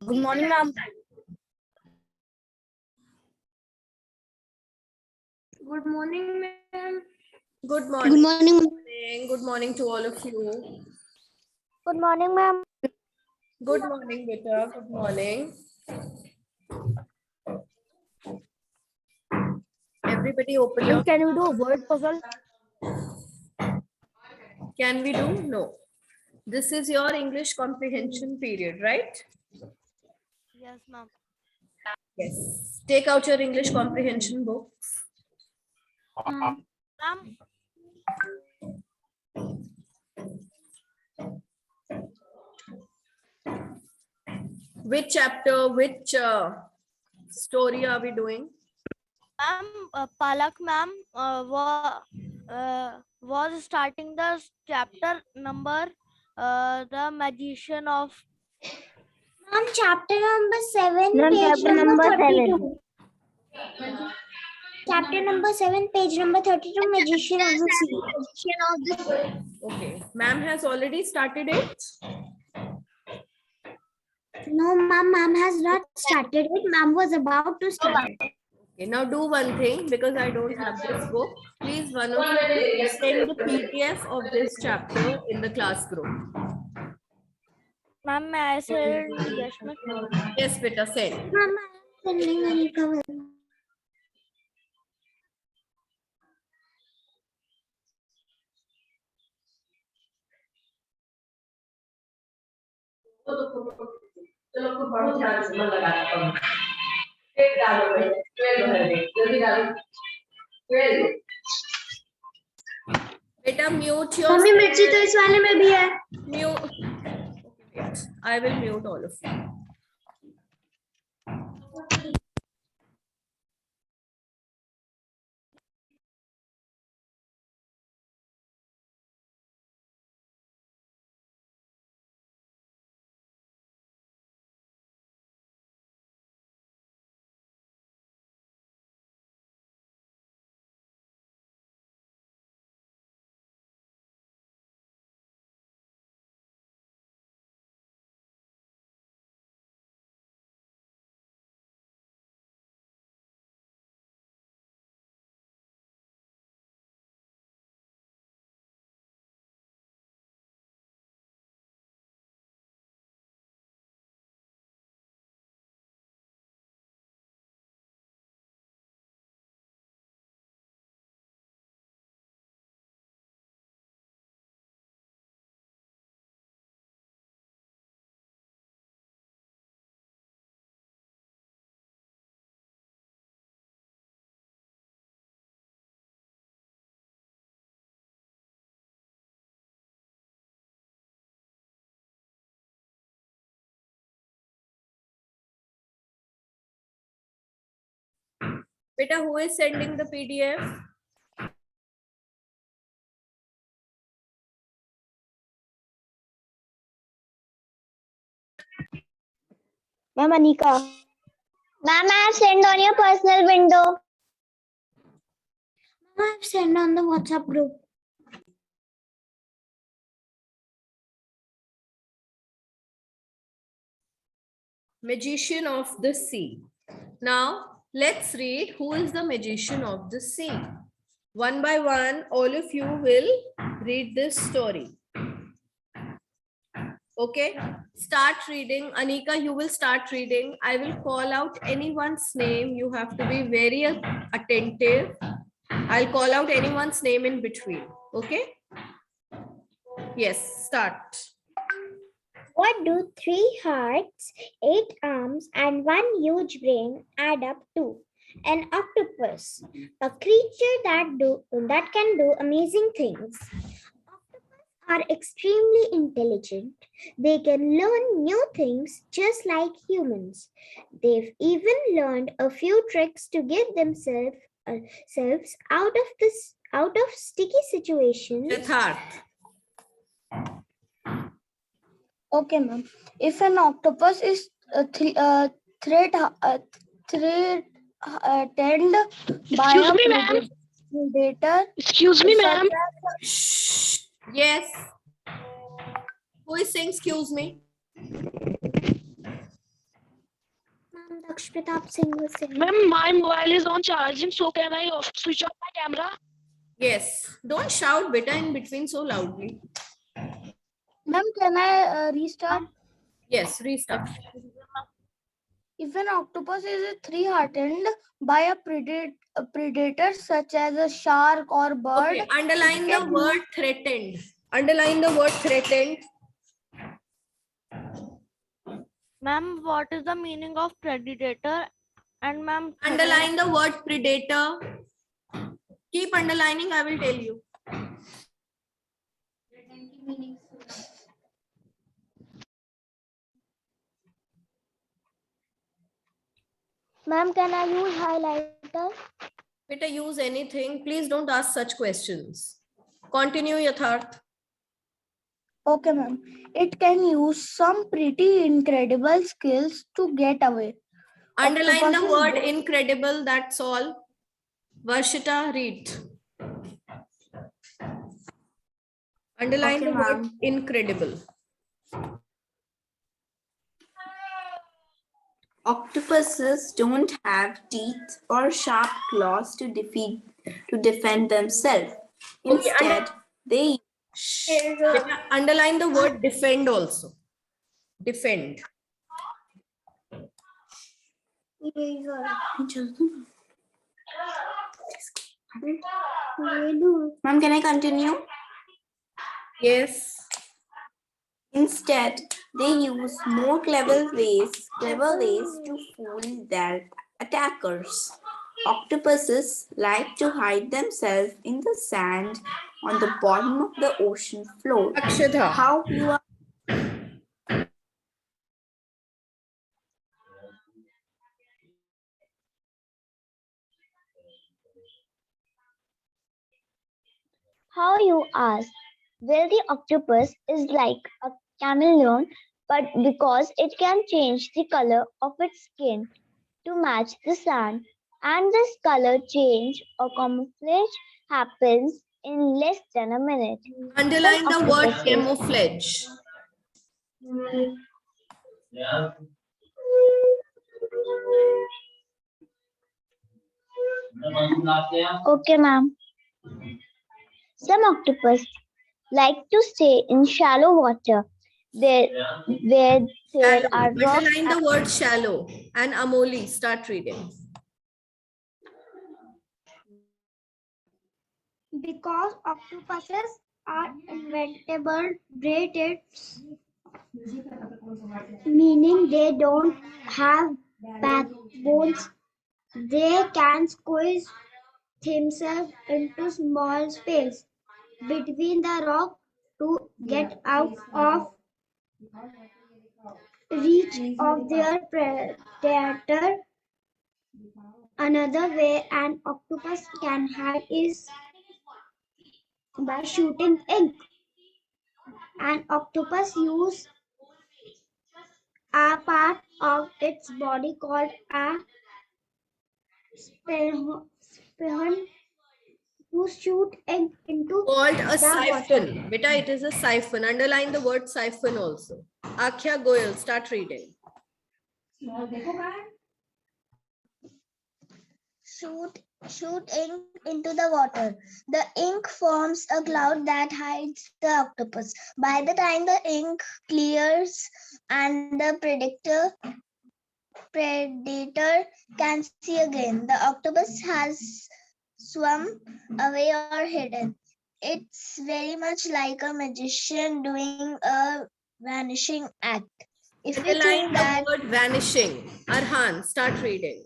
Good morning, ma'am. Good morning, ma'am. Good morning. Good morning. Good morning to all of you. Good morning, ma'am. Good morning, beta. Good morning. Everybody open your... Can we do a word puzzle? Can we do? No. This is your English comprehension period, right? Yes, ma'am. Yes. Take out your English comprehension books. Ma'am. Which chapter, which story are we doing? Ma'am, Palak ma'am was starting the chapter number the magician of. Ma'am, chapter number 7, Ma'am, page chapter number number 32. Chapter number 7, page number 32, Magician of the Sea. Okay. Ma'am has already started it. No, ma'am, ma'am has not started it. Ma'am was about to start it. Okay, now do one thing because I don't have this book. Please, one of you send the PDF of this chapter in the class group. Ma'am, may I send yes, ma'am? Yes, beta, send. Ma'am, I am sending Anika. चलो खूब बड़ा ध्यान से मन लगाना पड़ेगा एक डालो भाई 12 है जल्दी डालो 12 Beta, mute your... मम्मी मिर्ची तो इस वाले में भी है. Mute. Yes, I will mute all of you. Beta, who is sending the PDF? Ma'am, Anika. Ma'am, I have sent on your personal window. Ma'am, I have sent on the WhatsApp group. Magician of the Sea. Now, let's read who is the magician of the sea. One by one, all of you will read this story. Okay, start reading. Anika, you will start reading. I will call out anyone's name. You have to be very attentive. I'll call out anyone's name in between. Okay? Yes, start. What do 3 hearts, 8 arms, and 1 huge brain add up to? An octopus, a creature that can do amazing things. Octopuses are extremely intelligent. They can learn new things just like humans. They've even learned a few tricks to get themselves out of sticky situations. Siddharth. Okay, ma'am. If an octopus is threatened by a predator. Excuse me, ma'am. Yes. Who is saying excuse me? Aksh Pratap Singh was saying. Ma'am, my mobile is on charging, so can I switch off my camera? Yes. Don't shout beta in between so loudly. Ma'am, can I restart? Yes, restart. If an octopus is three-hearted by a predator such as a shark or bird, Okay, underline it the can word threatened. Underline the word threatened. Ma'am, what is the meaning of predator? And ma'am, Underline the word predator. Keep underlining, I will tell you. Ma'am, can I use highlighter? Beta, use anything. Please don't ask such questions. Continue, Yatharth. okay, ma'am. It can use some pretty incredible skills to get away. Underline the Octopuses word don't- incredible, that's all. Varshita, read. Underline Okay, the word ma'am. incredible. Octopuses don't have teeth or sharp claws to defend themselves. Okay, Instead, they Beta, underline the word defend also. Defend. Ma'am, can I continue? Yes. Instead, they use more clever ways to fool their attackers. Octopuses like to hide themselves in the sand on the bottom of the ocean floor. Akshata. How you are How you ask? Well, the octopus is like a chameleon, but because it can change the color of its skin to match the sand, and this color change or camouflage happens in less than a minute. Underline the word octopuses- camouflage. Okay, ma'am. Some octopus like to stay in shallow water there, where there Shallow. are rocks. Underline the word shallow. And Amoli, start reading. Because octopuses are invertebrates, meaning they don't have backbones, they can squeeze themselves into small space between the rock to get out of reach of their predator. Another way an octopus can hide is by shooting ink. An octopus uses a part of its body called a spion to shoot ink into Called a the water. siphon. Beta, it is a siphon. Underline the word siphon also. Akhya Goyal, start reading. Shoot ink into the water. The ink forms a cloud that hides the octopus. By the time the ink clears and the predator can see again, the octopus has swum away or hidden. It's very much like a magician doing a vanishing act. If you Underline think the that word vanishing. Arhan, start reading.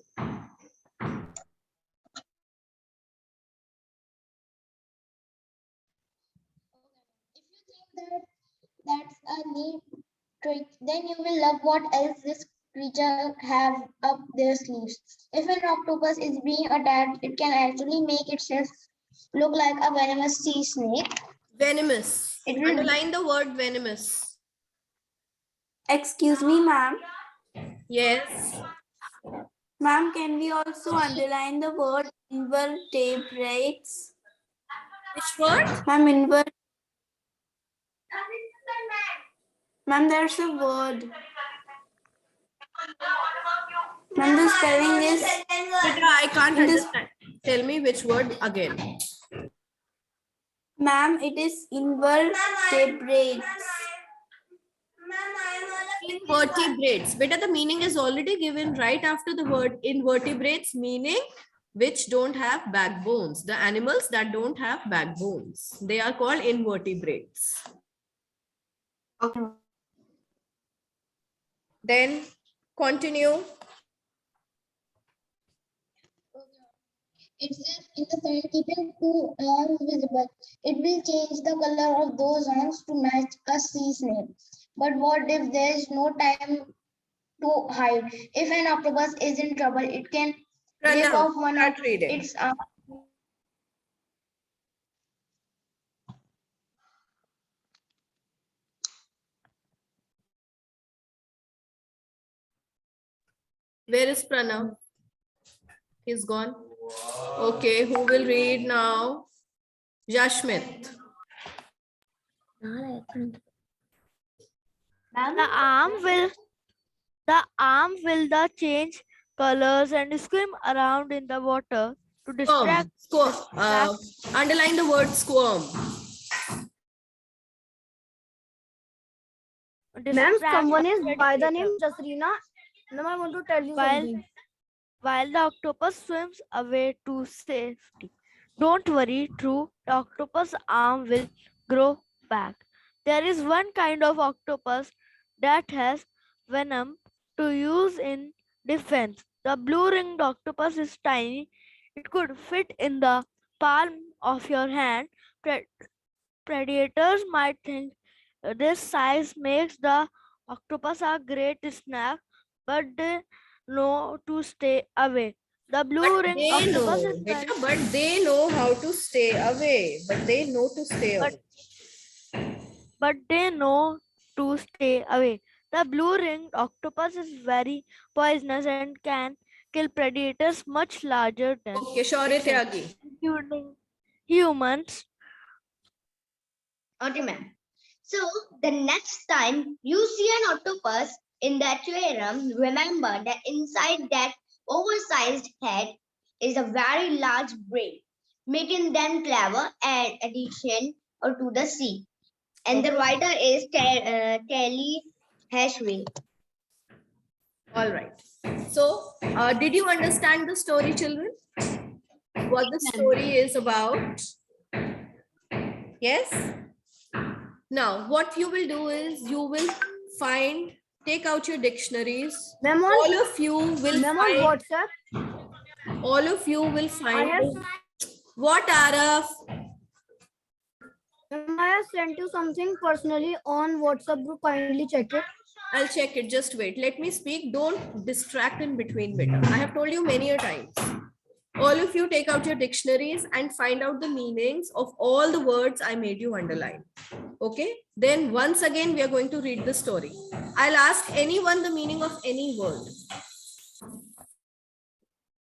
that's a neat trick, then you will love what else this creature have up their sleeves. If an octopus is being attacked, it can actually make itself look like a venomous sea snake. Venomous. It will Underline the word venomous. excuse me, ma'am. Yes. Ma'am, can we also underline the word invertebrates? Which word? Ma'am, Ma'am, there's a word. Ma'am, the spelling is Beta, I can't in this. understand. Tell me which word again. Ma'am, it is invertebrates. Invertebrates. Beta, the meaning is already given right after the word invertebrates, meaning which don't have backbones. The animals that don't have backbones. They are called invertebrates. Okay. Then continue. It says in the sun, keeping two arms visible. It will change the color of those arms to match a sea snail. But what if there is no time to hide? If an octopus is in trouble, it can rip Pranav, off one of start reading. its arms. Where is Pranav? He's gone. Okay, who will read now? Yashmit. The arm will the change colors and swim around in the water to distract. Underline the word squirm. Ma'am, someone is distract by the predator. name Jasrina. Ma'am, I want to tell you While- something. While the octopus swims away to safety. Don't worry, true, the octopus arm will grow back. There is one kind of octopus that has venom to use in defense. The blue-ringed octopus is tiny. It could fit in the palm of your hand. Predators might think this size makes the octopus a great snack, but they know to stay away. The blue ring octopus is very, But they know how to stay away. But they know to stay away. but they know to stay away. The blue ringed octopus is very poisonous and can kill predators much larger than Okay, Shaurya Tyagi. including humans. Okay, ma'am. So the next time you see an octopus in the aquarium, remember that inside that oversized head is a very large brain, making them clever and addition to the sea. And the writer is Kelly Hashway. All right. So, did you understand the story, children? What the story is about? Yes? Now, what you will do is you will take out your dictionaries. Ma'am, on, All of you will ma'am, on find, WhatsApp. all of you will I find, have, what Araf? ma'am, I have sent you something personally on WhatsApp group. Kindly check it. I'll check it. Just wait. Let me speak. Don't distract in between, beta. I have told you many a times. All of you take out your dictionaries and find out the meanings of all the words I made you underline. Okay. Then once again, we are going to read the story. I'll ask anyone the meaning of any word.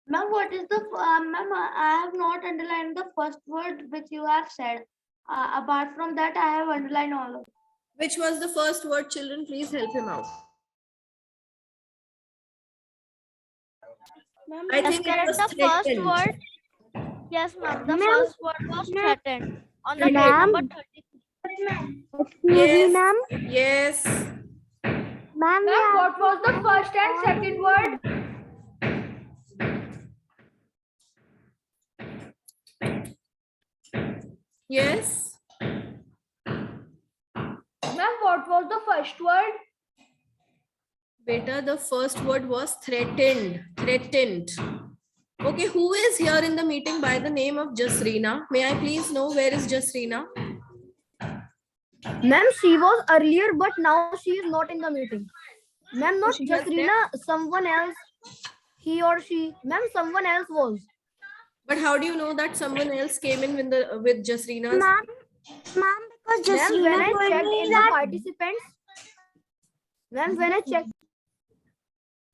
Ma'am, what is the ma'am? I have not underlined the first word which you have said. Apart from that, I have underlined all of it. Which was the first word, children? Please help him out. I think it was The first threatened. word. Yes, ma'am. The Ma'am. first word was threatened on the page Ma'am. number 30. Excuse me, ma'am. Yes. Ma'am, What was the first and second word? Yes. Ma'am, what was the first word? Beta, the first word was threatened. Threatened. Okay, who is here in the meeting by the name of Jasrina? May I please know where is Jasrina? Ma'am, she was earlier, but now she is not in the meeting. Ma'am, not She has Jasrina, someone else. He or she. Ma'am, someone else was. But how do you know that someone else came in with Jasrina's? Ma'am, because Jasrina when I checked in the participants, ma'am, when I checked,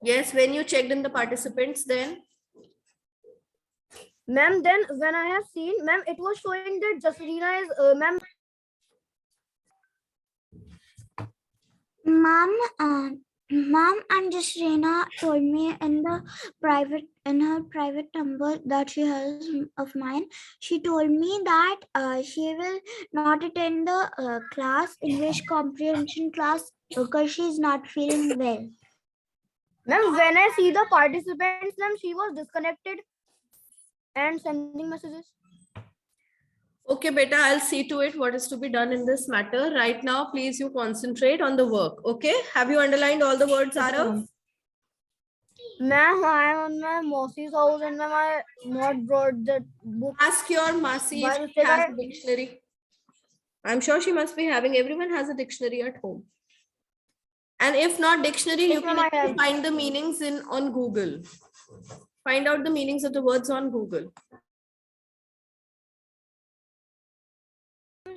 Yes, when you checked in the participants, then ma'am, then when I have seen, ma'am, it was showing that Jasrina is, ma'am, Mom and just Reena told me in her private number that she has of mine. She told me that she will not attend the class English comprehension class because she's not feeling well. Ma'am, when I see the participants, ma'am, she was disconnected and sending messages. Okay, beta, I'll see to it what is to be done in this matter. Right now, please you concentrate on the work. Okay, have you underlined all the words, Arav? Ma'am, I am on my Mossy's house and ma'am, I not brought the book. Ask your Masi By if she mistake, has a dictionary. I'm sure she must be having, everyone has a dictionary at home. And if not dictionary, Yes, you can ma'am, I even have. find the meanings on Google. Find out the meanings of the words on Google.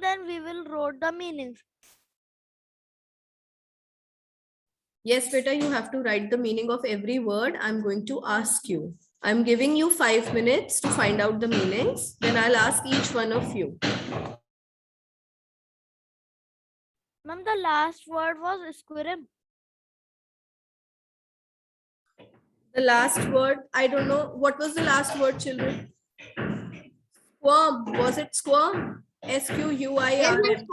Then we will write the meanings. Yes, beta, you have to write the meaning of every word I'm going to ask you. I'm giving you 5 minutes to find out the meanings. Then I'll ask each one of you. Ma'am, the last word was squirrel. The last word, I don't know. What was the last word, children? Squirm. Was it squirm? S-Q-U-I-R-M.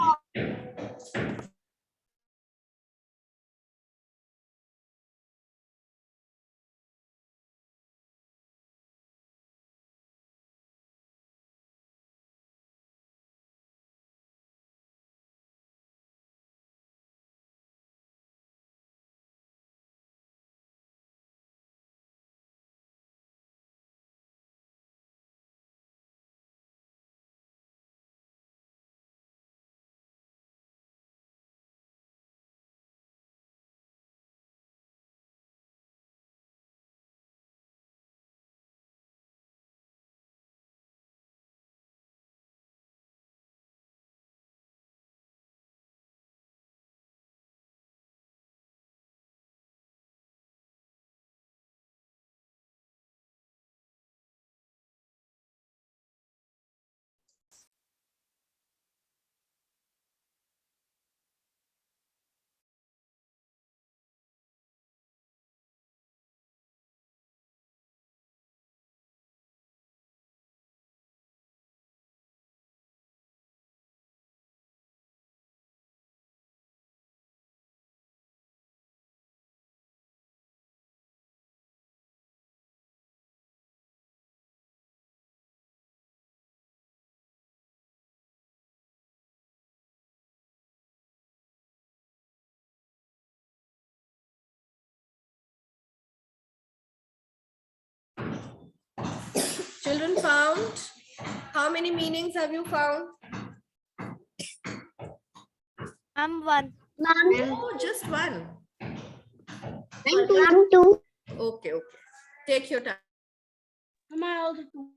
Children found? How many meanings have you found? I'm one. Oh, just one. Two. Okay, okay. Take your time. Am I also two?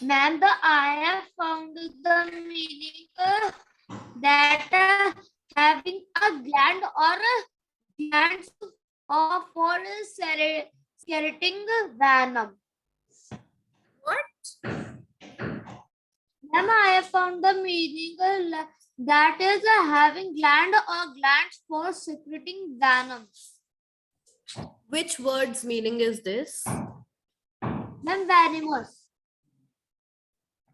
Ma'am, I have found the meaning that having a gland or glands of for secreting venom. What? Ma'am, I have found the meaning that is having gland or glands for secreting venom. Which word's meaning is this? Ma'am, venomous.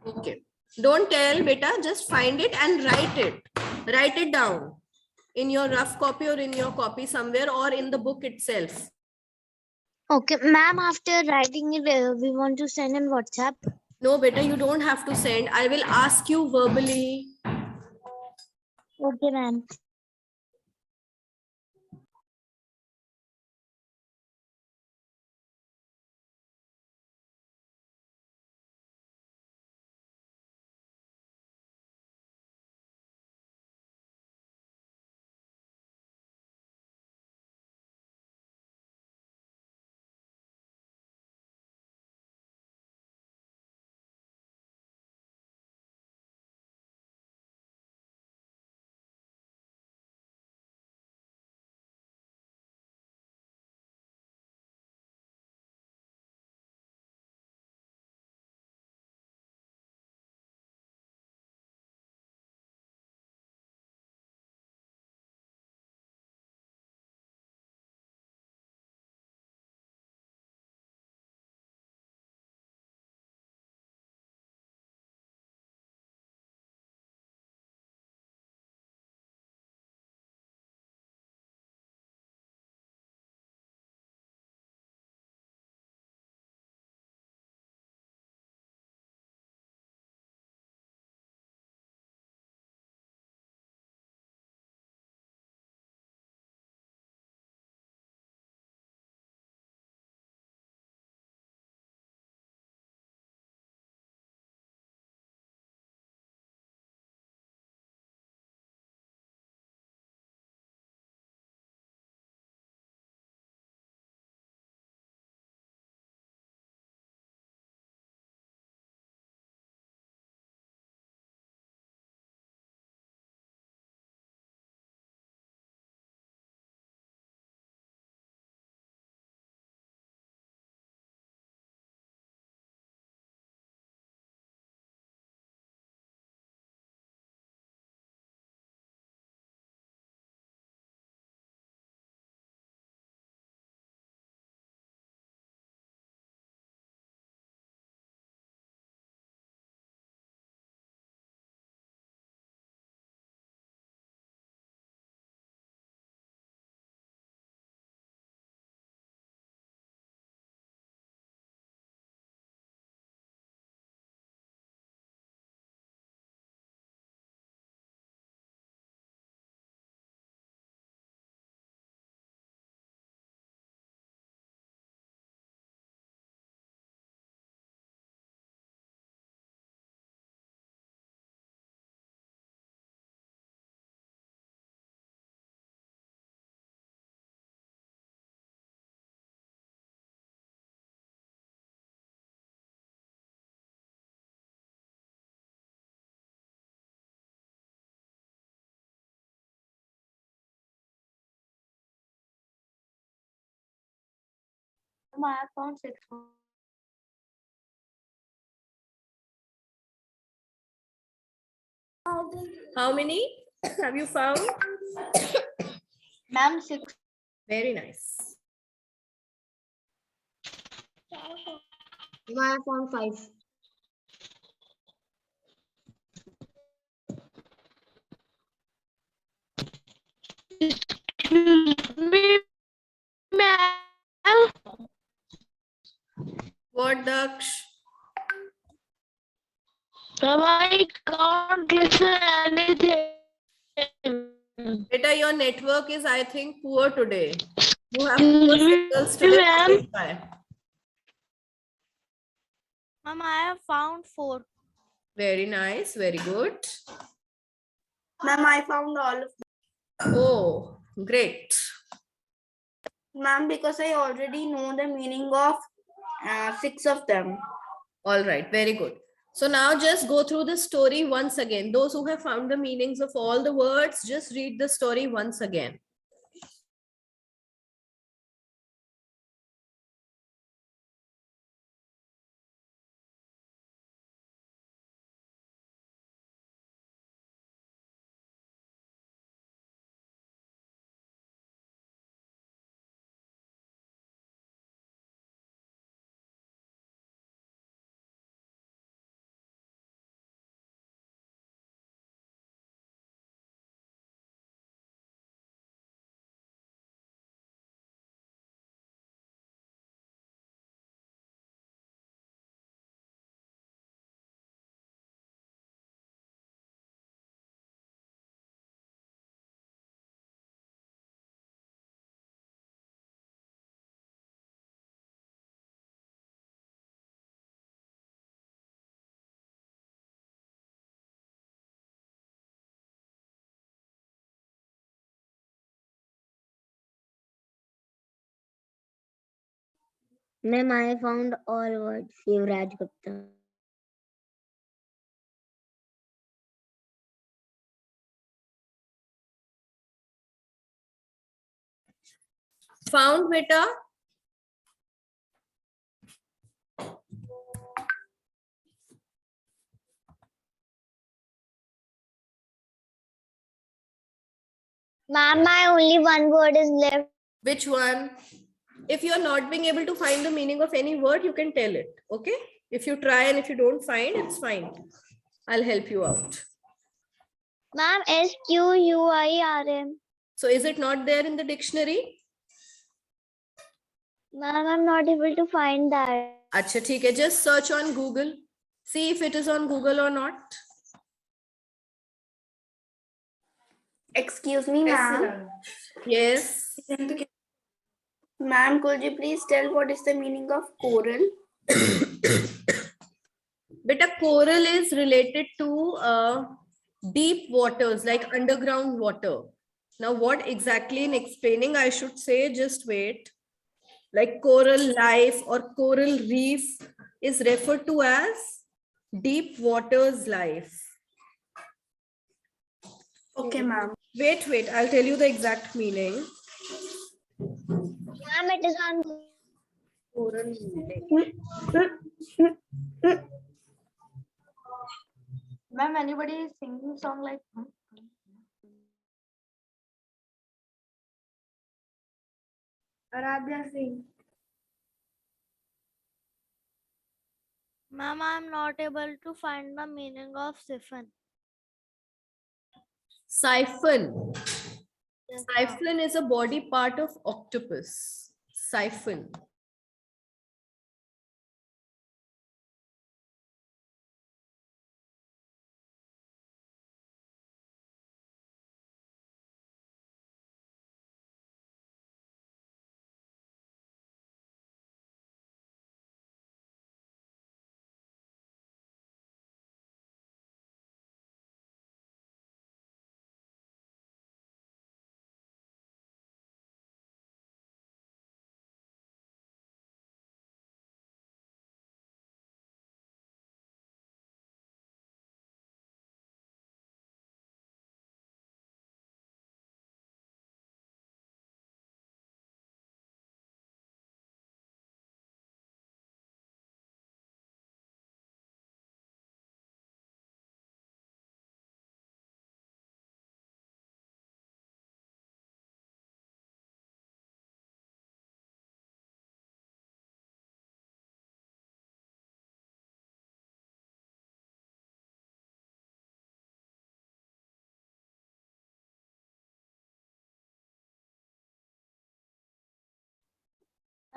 Okay. Don't tell, beta. Just find it and write it. Write it down in your rough copy or in your copy somewhere or in the book itself. Okay, ma'am, after writing it, we want to send in WhatsApp. No, beta, you don't have to send. I will ask you verbally. Okay, ma'am. I found 6. How many have you found? Ma'am, 6. Very nice. I found 5. Excuse me, ma'am. What, Daksh? Ma'am, I can't listen anything. Beta, your network is, I think, poor today. You have Excuse poor me, signals today. That is ma'am. why. Ma'am, I have found 4. Very nice. Very good. Ma'am, I found all of Oh, great. Ma'am, because I already know the meaning of 6 of them. All right. Very good. So now just go through the story once again. Those who have found the meanings of all the words, just read the story once again. Ma'am, I found all words. Yuvraj Gupta. Found, beta? Ma'am, my only one word is left. Which one? If you're not being able to find the meaning of any word, you can tell it. Okay? If you try and if you don't find, it's fine. I'll help you out. Ma'am, SQUIRM. So is it not there in the dictionary? Ma'am, I'm not able to find that. Acha, theek hai. Just search on Google. See if it is on Google or not. Excuse me, ma'am. Yes. Ma'am, could you please tell what is the meaning of coral? But a coral is related to deep waters, like underground water. Now, what exactly in explaining, I should say, just wait. Like coral life or coral reef is referred to as deep waters life. Okay, ma'am. Wait, I'll tell you the exact meaning. Ma'am, it is on. Coral Ma'am, anybody is singing song like Aradhya Singh. Ma'am, I'm not able to find the meaning of siphon. Siphon. Yes, ma'am. Siphon is a body part of octopus. Siphon.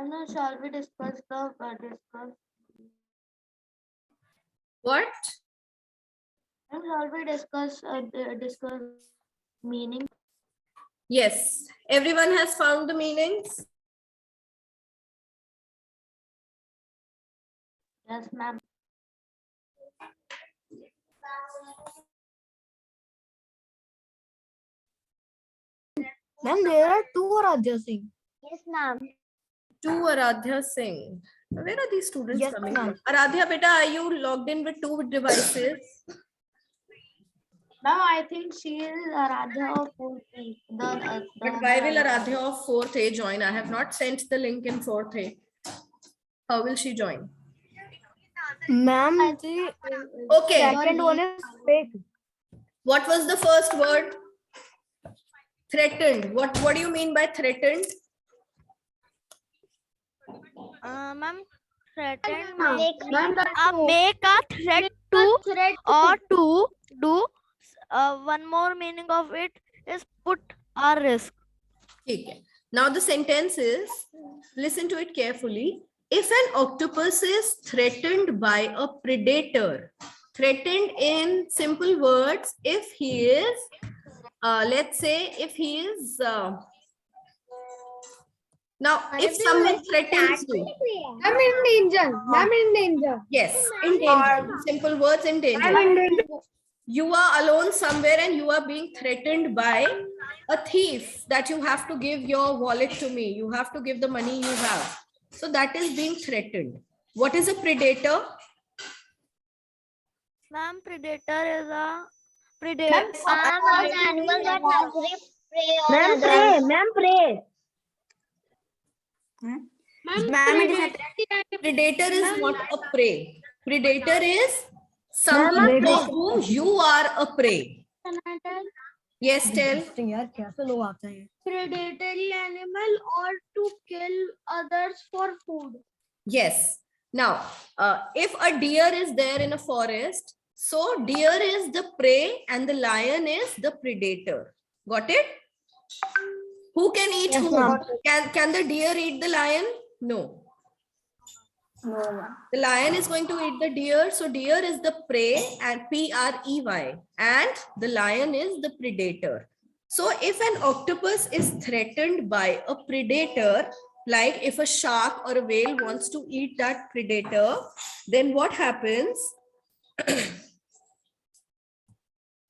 Shall we discuss What? shall we discuss meaning? Yes. Everyone has found the meanings? Yes, ma'am. Ma'am, there are two Radha Singh. Yes, ma'am. To Aradhya Singh. Where are these students Yes, coming ma'am. from? Aradhya, beta, are you logged in with 2 devices? Now I think she is Aradhya of But why will Aradhya of 4th A join? I have not sent the link in 4th A. How will she join? Ma'am, the Okay. second one is fake. What was the first word? Threatened. What do you mean by threatened? Ma'am, threatened Make make a threat to or to do. One more meaning of it is put or risk. Okay. Now the sentence is, listen to it carefully. If an octopus is threatened by a predator, threatened in simple words, if he is, let's say, if he is, now if someone threatens you, I'm in danger. I'm in danger. yes, in danger, in simple words, in danger. You are alone somewhere and you are being threatened by a thief that you have to give your wallet to me. You have to give the money you have. So that is being threatened. What is a predator? Ma'am, predator is a predator. Animal that naturally prey on Ma'am, others. pray. Ma'am, pray. Ma'am, it is a Predator is not a prey. Predator is someone of whom you are a prey. Yes, tell. Predatory animal or to kill others for food. Yes. Now, if a deer is there in a forest, so deer is the prey and the lion is the predator. Got it? Who can eat whom? Can the deer eat the lion? No. The lion is going to eat the deer. So deer is the prey and prey and the lion is the predator. So if an octopus is threatened by a predator, like if a shark or a whale wants to eat that predator, then what happens?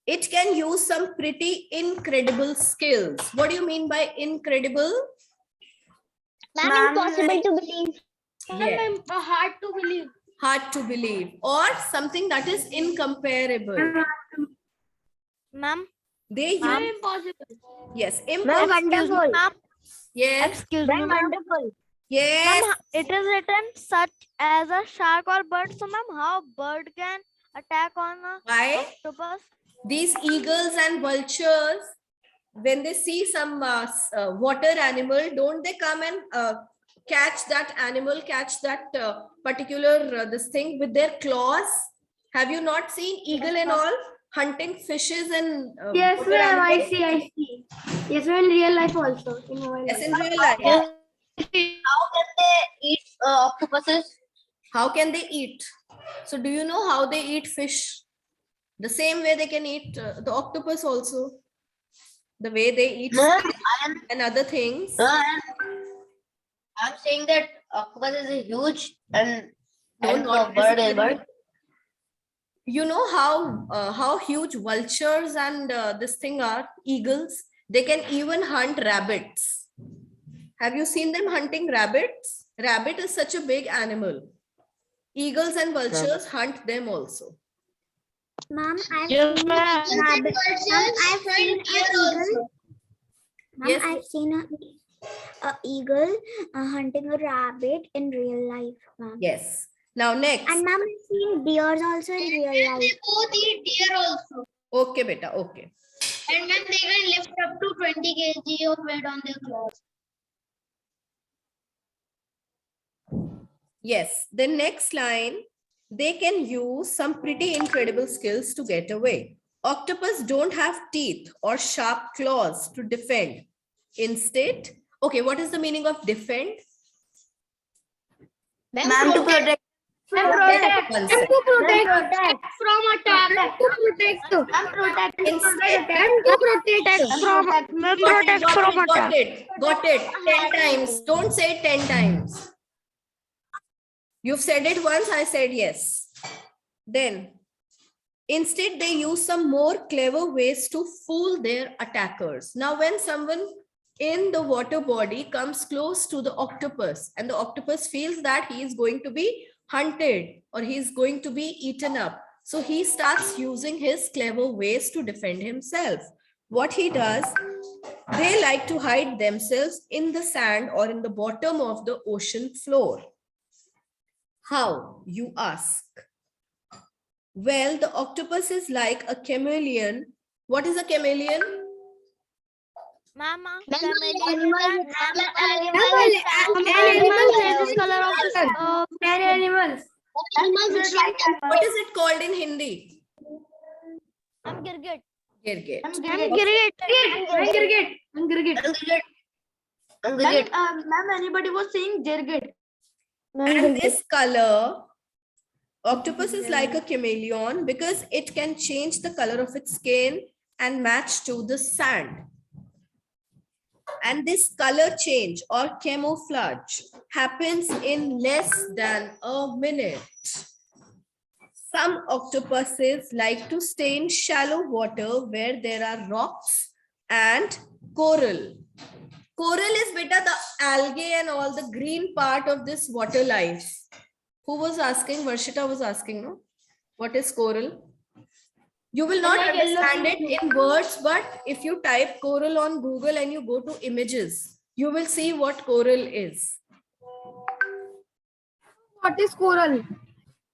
It can use some pretty incredible skills. What do you mean by incredible? Ma'am, impossible to believe. Yes. Hard to believe. Hard to believe, or something that is incomparable. Ma'am, They use, Impossible. yes, Ma'am, impossible. wonderful. ma'am, Yes, excuse me, ma'am. Wonderful. yes. Ma'am, it is written such as a shark or bird. So, ma'am, how bird can attack on a Why? octopus? These eagles and vultures, when they see some water animal, don't they come and catch that animal, catch that particular this thing with their claws? Have you not seen eagle and all hunting fishes and Yes, water ma'am. I animals? see. Yes, ma'am. In real life also. In mobile Yes, life. in real life. How can they eat octopuses? How can they eat? So do you know how they eat fish? The same way they can eat the octopus also. The way they eat and other things. I'm saying that octopus is huge and No, and not bird is necessarily. bird. You know how huge vultures and this thing are, eagles. They can even hunt rabbits. Have you seen them hunting rabbits? Rabbit is such a big animal. Eagles and vultures hunt them also. Ma'am, I've Yes, seen ma'am. rabbit. Ma'am, I've seen an eagle. Ma'am, Yes. I've seen a eagle hunting a rabbit in real life, ma'am. Yes. Now next. And ma'am, I've seen deers also in real life. both eat deer also. Okay, beta. Okay. And then they can lift up to 20 kg of weight on their claws. Yes. The next line, they can use some pretty incredible skills to get away. Octopus don't have teeth or sharp claws to defend. Instead, okay, what is the meaning of defend? Ma'am, to protect. One second. from attack. Got it. Got it. 10 times. Don't say 10 times. You've said it once, I said yes. Then, instead, they use some more clever ways to fool their attackers. Now, when someone in the water body comes close to the octopus and the octopus feels that he is going to be hunted or he is going to be eaten up, so he starts using his clever ways to defend himself. What he does, they like to hide themselves in the sand or in the bottom of the ocean floor. How, you ask? Well, the octopus is like a chameleon. What is a chameleon? Mama, Animal is like What is it called in Hindi? I'm Girgit. Girgit. Ma'am, anybody was saying Jirgit. And this color, octopus is like a chameleon because it can change the color of its skin and match to the sand. And this color change or camouflage happens in less than a minute. Some octopuses like to stay in shallow water where there are rocks and coral. Coral is beta the algae and all the green part of this water life. Who was asking? Varshita was asking, no? What is coral? You will not understand it in words, but if you type coral on Google and you go to images, you will see what coral is. What is coral?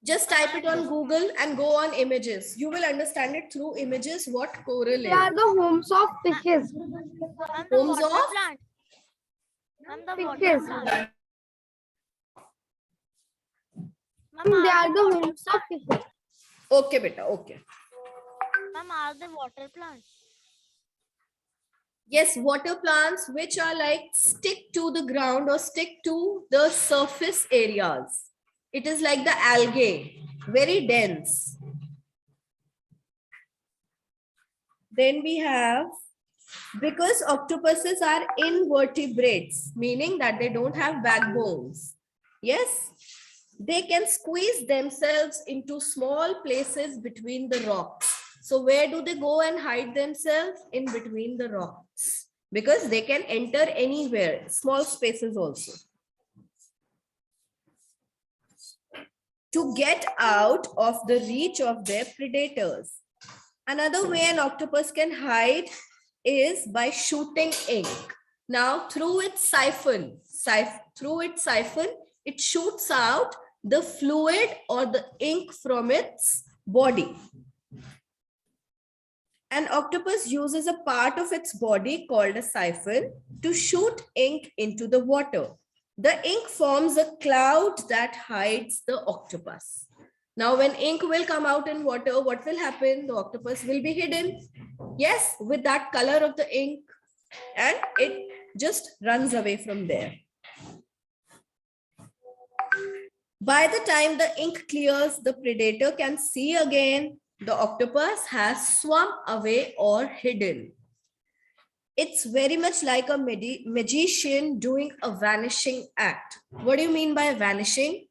Just type it on Google and go on images. You will understand it through images what coral is. They are the homes of fishes. Homes of? Plant. I'm the water Fishes. plant. They are the homes of fishes. Okay, beta, okay. Mama, are the water plants? Yes, water plants which are like stick to the ground or stick to the surface areas. It is like the algae, very dense. Then we have, because octopuses are invertebrates, meaning that they don't have backbones. Yes, they can squeeze themselves into small places between the rocks. So where do they go and hide themselves? In between the rocks. Because they can enter anywhere, small spaces also. To get out of the reach of their predators. Another way an octopus can hide is by shooting ink. Now, through its siphon, it shoots out the fluid or the ink from its body. An octopus uses a part of its body called a siphon to shoot ink into the water. The ink forms a cloud that hides the octopus. Now, when ink will come out in water, what will happen? The octopus will be hidden. Yes, with that color of the ink, and it just runs away from there. By the time the ink clears, the predator can see again. The octopus has swum away or hidden. It's very much like a magician doing a vanishing act. What do you mean by vanishing?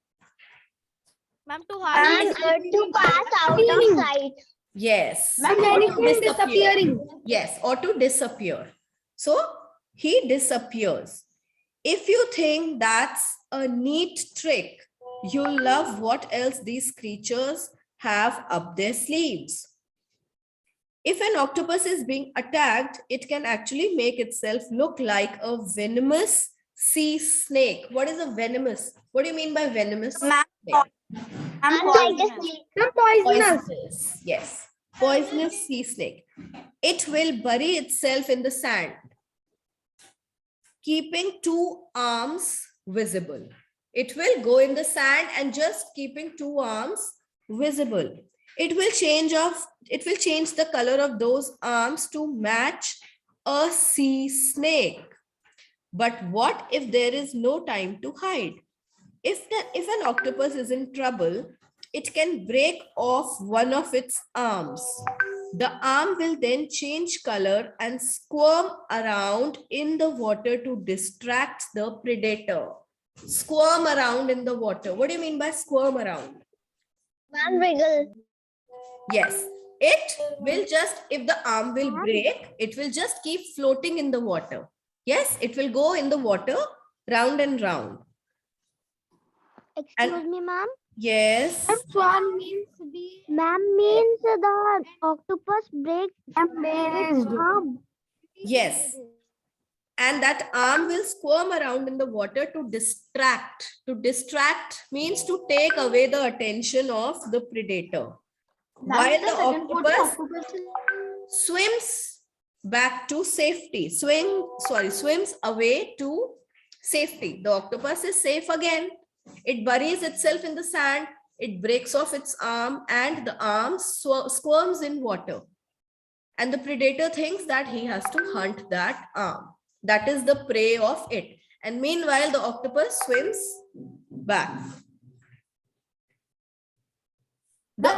Ma'am, to hide. To pass out of sight. Yes. Ma'am, Or to vanishing, disappearing. Yes, or to disappear. So he disappears. If you think that's a neat trick, you'll love what else these creatures have up their sleeves. If an octopus is being attacked, it can actually make itself look like a venomous sea snake. What is a venomous? What do you mean by venomous? Poisonous. Yes, poisonous sea snake. It will bury itself in the sand, keeping two arms visible. It will go in the sand and just keeping two arms visible. It will change the color of those arms to match a sea snake. But what if there is no time to hide? if an octopus is in trouble, it can break off one of its arms. The arm will then change color and squirm around in the water to distract the predator. Squirm around in the water. What do you mean by squirm around? Ma'am, wriggle. Yes, it will just, if the arm will break, it will just keep floating in the water. Yes, it will go in the water round and round. Excuse me, ma'am. Yes. Swan means Ma'am means the octopus breaks its arm. Yes. And that arm will squirm around in the water to distract. To distract means to take away the attention of the predator. While the octopus swims back to safety, swims away to safety. The octopus is safe again. It buries itself in the sand. It breaks off its arm and the arm squirms in water. And the predator thinks that he has to hunt that arm. That is the prey of it. And meanwhile, the octopus swims back. The